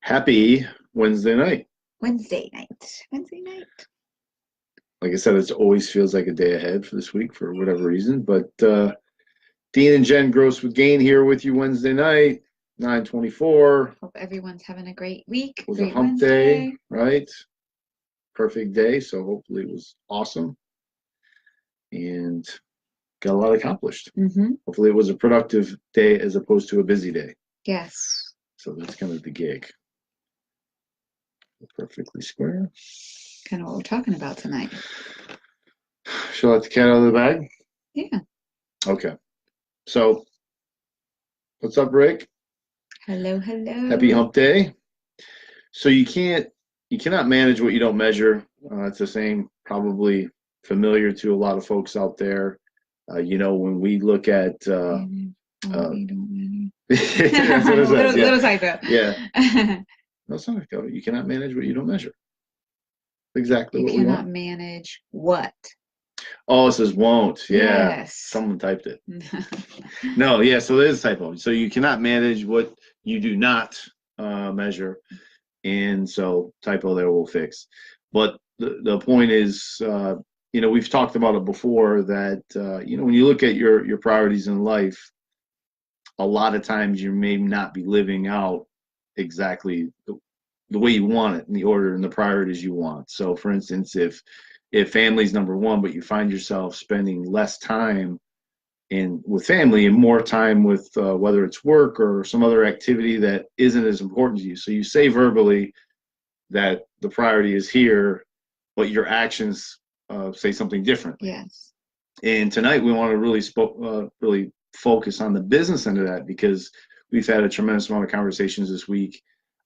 Happy Wednesday night. Wednesday night. Wednesday night. Like I said, it always feels like a day ahead for this week for whatever reason. But Dean and Jen Gross with Gain here with you Wednesday night, 9:24. Hope everyone's having a great week. Was a Great hump day, Wednesday. right? Perfect day. So hopefully it was awesome and got a lot accomplished. Mm-hmm. Hopefully it was a productive day as opposed to a busy day. Yes. So that's kind of the gig. Perfectly square. Kind of what we're talking about tonight. Shall I let the cat out of the bag? Yeah. Okay. So, what's up, Rick? Hello, hello. Happy hump day. So you cannot manage what you don't measure. It's the same, probably familiar to a lot of folks out there. When we look at We don't that's what it says. Yeah. Little typo. Yeah. No, it's not a You cannot manage what you don't measure. Exactly You what we cannot want. manage what? Oh, it says won't. Yeah. Yes. Someone typed it. No, yeah, so there's a typo. So you cannot manage what you do not measure. And so typo there will fix. But the point is, we've talked about it before that, when you look at your priorities in life, a lot of times you may not be living out exactly the way you want it in the order and the priorities you want. So for instance, if family's number one, but you find yourself spending less time with family and more time with whether it's work or some other activity that isn't as important to you. So you say verbally that the priority is here, but your actions say something different. Yes. And tonight we want to really focus on the business end of that because we've had a tremendous amount of conversations this week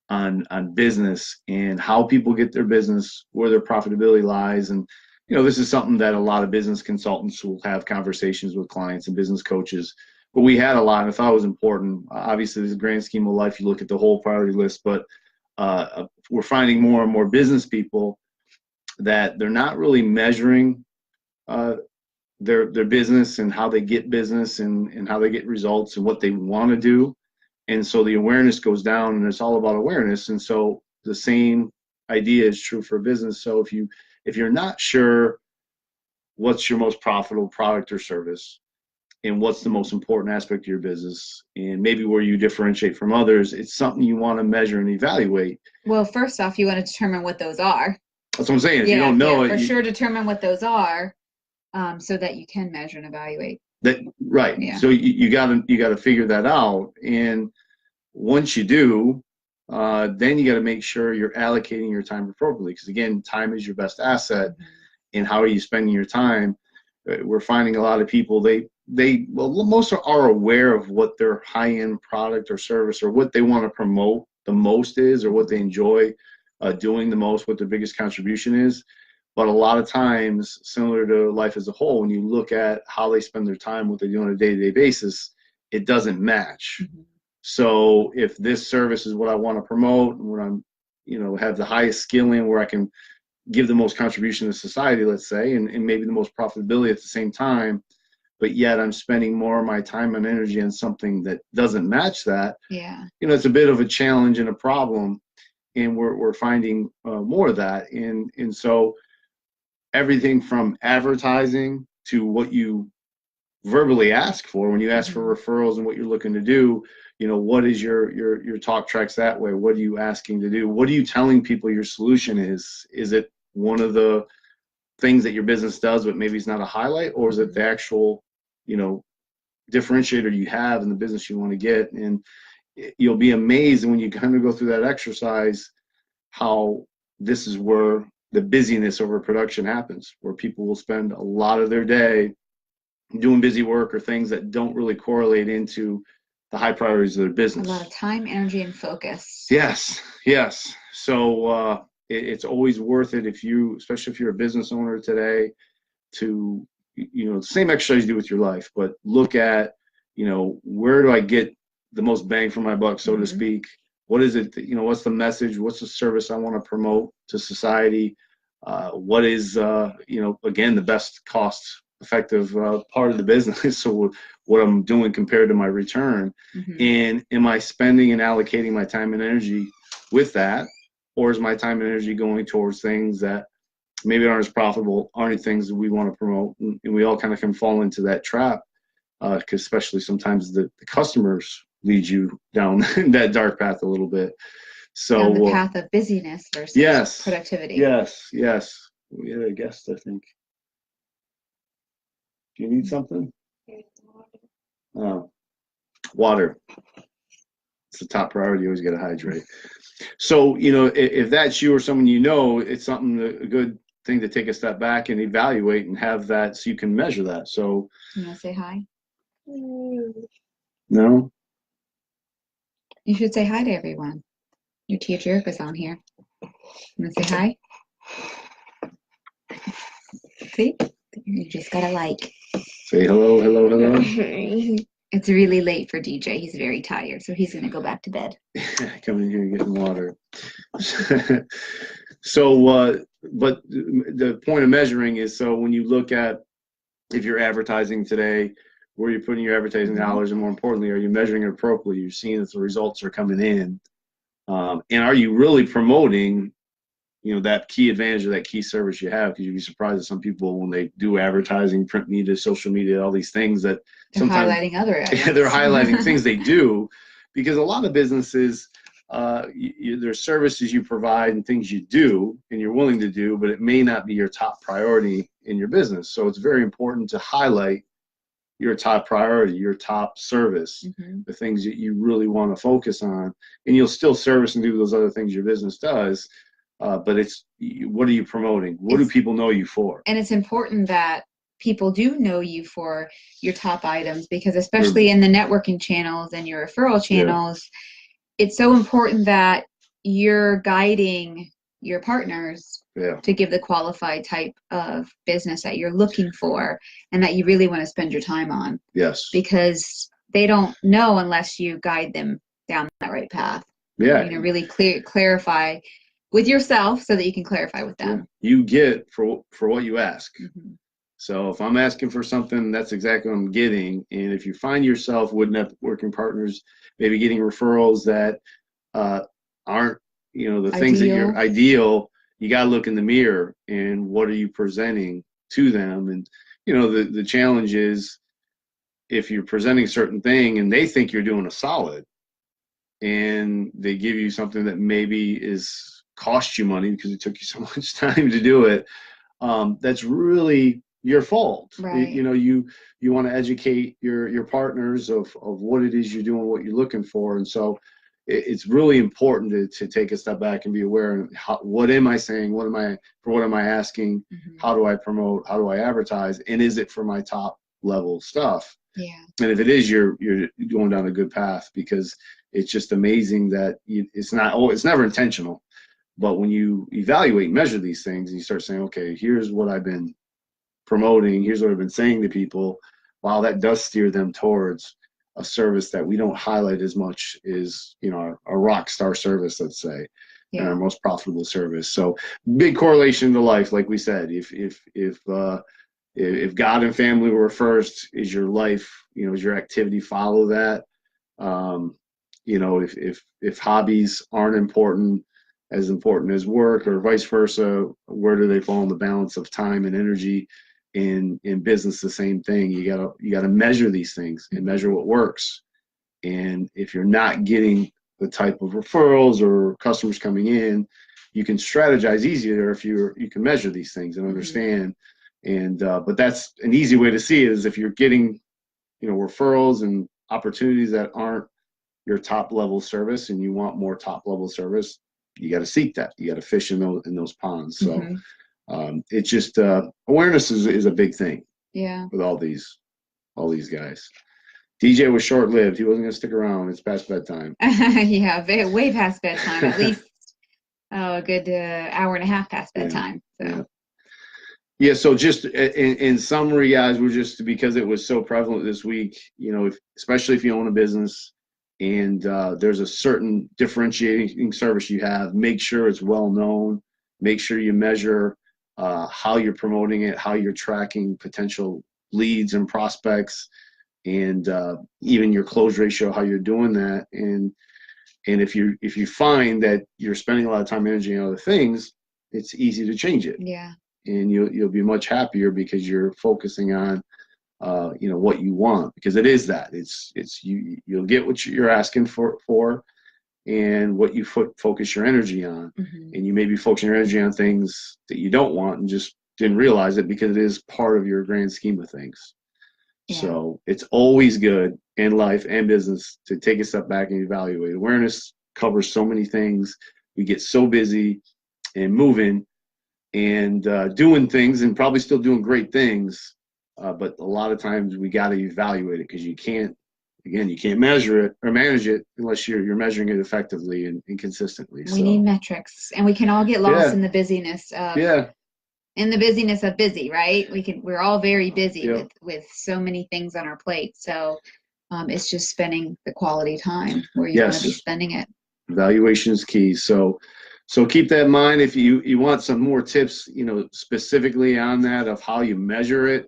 on business and how people get their business, where their profitability lies, and this is something that a lot of business consultants will have conversations with clients and business coaches. But we had a lot, and I thought it was important. Obviously, the grand scheme of life, you look at the whole priority list, but we're finding more and more business people that they're not really measuring their business and how they get business and how they get results and what they want to do. And so the awareness goes down, and it's all about awareness. And so the same idea is true for business. So if you're not sure what's your most profitable product or service and what's the most important aspect of your business and maybe where you differentiate from others, it's something you want to measure and evaluate. Well, first off, you want to determine what those are. That's what I'm saying. If you don't know it, sure determine what those are, so that you can measure and evaluate. That right. Yeah. So you gotta figure that out, and once you do, then you got to make sure you're allocating your time appropriately. Because again, time is your best asset. Mm-hmm. And how are you spending your time? We're finding a lot of people most are aware of what their high-end product or service or what they want to promote the most is, or what they enjoy doing the most, what their biggest contribution is. But a lot of times, similar to life as a whole, when you look at how they spend their time, what they do on a day-to-day basis, it doesn't match. Mm-hmm. So if this service is what I want to promote and what I'm, have the highest skill in, where I can give the most contribution to society, let's say, and maybe the most profitability at the same time, but yet I'm spending more of my time and energy on something that doesn't match that. Yeah. It's a bit of a challenge and a problem, and we're finding more of that. And so everything from advertising to what you verbally ask for when you ask for referrals and what you're looking to do, what is your talk tracks that way? What are you asking to do? What are you telling people your solution is? Is it one of the things that your business does, but maybe it's not a highlight, or is it the actual, differentiator you have in the business you want to get? And you'll be amazed when you kind of go through that exercise how this is where the busyness over production happens, where people will spend a lot of their day doing busy work or things that don't really correlate into the high priorities of their business. A lot of time, energy, and focus. Yes. So it's always worth it especially if you're a business owner today, to, the same exercise you do with your life, but look at, where do I get the most bang for my buck, so to speak? What is it, what's the message? What's the service I want to promote to society? What is, again, the best cost effective part of the business. So what I'm doing compared to my return, and am I spending and allocating my time and energy with that, or is my time and energy going towards things that maybe aren't as profitable, aren't things that we want to promote? And we all kind of can fall into that trap, because especially sometimes the customers lead you down that dark path a little bit. So down the path of busyness versus productivity. Yes. We had a guest, I think. Do you need something? Water. It's the top priority. You always got to hydrate. So, if that's you or someone it's something, a good thing to take a step back and evaluate and have that so you can measure that. So, you want to say hi? No? You should say hi to everyone. Your teacher Erica's on here. You want to say hi? See? You just gotta like. Say hello. It's really late for DJ. He's very tired, so he's gonna go back to bed. Come in here and get water. So, but the point of measuring is, so when you look at, if you're advertising today, where you're putting your advertising dollars, and more importantly, are you measuring it appropriately? You're seeing that the results are coming in, and are you really promoting, that key advantage of that key service you have? Because you'd be surprised at some people when they do advertising, print media, social media, all these things that they're sometimes highlighting other ads. they're highlighting things they do, because a lot of businesses, there's services you provide and things you do and you're willing to do, but it may not be your top priority in your business. So it's very important to highlight your top priority, your top service, the things that you really want to focus on, and you'll still service and do those other things your business does. But it's, what are you promoting? What do people know you for? And it's important that people do know you for your top items, because especially in the networking channels and your referral channels, it's so important that you're guiding your partners to give the qualified type of business that you're looking for and that you really want to spend your time on. Yes. Because they don't know unless you guide them down that right path. Yeah. Really clarify with yourself so that you can clarify with them. You get for what you ask. So if I'm asking for something, that's exactly what I'm getting. And if you find yourself with networking partners, maybe getting referrals that aren't, the things that you're ideal, you got to look in the mirror and what are you presenting to them? And, the challenge is, if you're presenting a certain thing and they think you're doing a solid and they give you something that maybe is cost you money because it took you so much time to do it, that's really your fault. Right. You want to educate your partners of what it is you're doing, what you're looking for. And so it's really important to take a step back and be aware of what am I saying? What am I asking? How do I promote? How do I advertise? And is it for my top level stuff? Yeah. And if it is, you're going down a good path, because it's just amazing that it's never intentional. But when you evaluate and measure these things and you start saying, okay, here's what I've been promoting, here's what I've been saying to people, wow, that does steer them towards a service that we don't highlight as much is, a rock star service, let's say, and our most profitable service. So big correlation to life, like we said. If God and family were first, is your life, is your activity follow that? If hobbies aren't important as work, or vice versa, where do they fall in the balance of time and energy? In business, the same thing. You gotta measure these things and measure what works. And if you're not getting the type of referrals or customers coming in, you can strategize easier if you can measure these things and understand. And but that's an easy way to see it, is if you're getting referrals and opportunities that aren't your top level service and you want more top level service, you got to seek that. You got to fish in those ponds. So it's just awareness is a big thing. Yeah. With all these guys. DJ was short lived. He wasn't gonna stick around. It's past bedtime. Yeah, way past bedtime. At least a good hour and a half past bedtime. Yeah. So just in summary, guys, we're just, because it was so prevalent this week, especially if you own a business and there's a certain differentiating service you have, make sure it's well known. Make sure you measure how you're promoting it, how you're tracking potential leads and prospects, and even your close ratio, how you're doing that. And if you find that you're spending a lot of time, energy on other things, it's easy to change it. Yeah. And you'll be much happier because you're focusing on what you want, because it is that you'll get what you're asking for and what you focus your energy on. And you may be focusing your energy on things that you don't want and just didn't realize it, because it is part of your grand scheme of things. Yeah. So it's always good in life and business to take a step back and evaluate. Awareness covers so many things. We get so busy and moving and doing things, and probably still doing great things, but a lot of times we got to evaluate it, because you can't measure it or manage it unless you're measuring it effectively and consistently. We need metrics, and we can all get lost in the busyness of busy, right? We're all very busy with so many things on our plate. So it's just spending the quality time where you want to be spending it. Evaluation is key. So keep that in mind. If you want some more tips, specifically on that, of how you measure it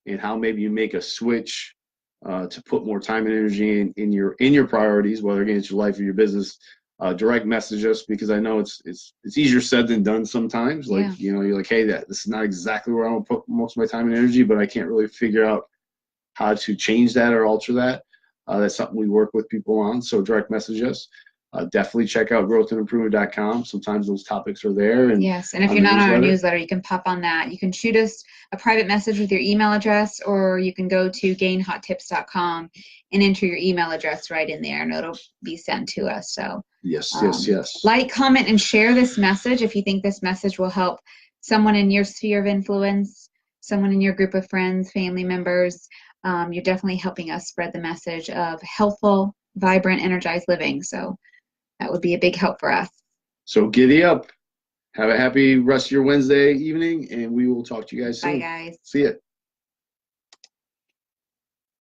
and how maybe you make a switch to put more time and energy in your priorities, whether again it's your life or your business, direct message us, because I know it's easier said than done sometimes. Like, you're like, hey, this is not exactly where I want to put most of my time and energy, but I can't really figure out how to change that or alter that. That's something we work with people on. So direct message us. Definitely check out growthandimprovement.com. Sometimes those topics are there. And yes, and if you're not on our newsletter, you can pop on that. You can shoot us a private message with your email address, or you can go to gainhottips.com and enter your email address right in there, and it'll be sent to us. So yes. Like, comment, and share this message if you think this message will help someone in your sphere of influence, someone in your group of friends, family members. You're definitely helping us spread the message of healthful, vibrant, energized living. So that would be a big help for us. So giddy up. Have a happy rest of your Wednesday evening, and we will talk to you guys soon. Bye, guys. See ya.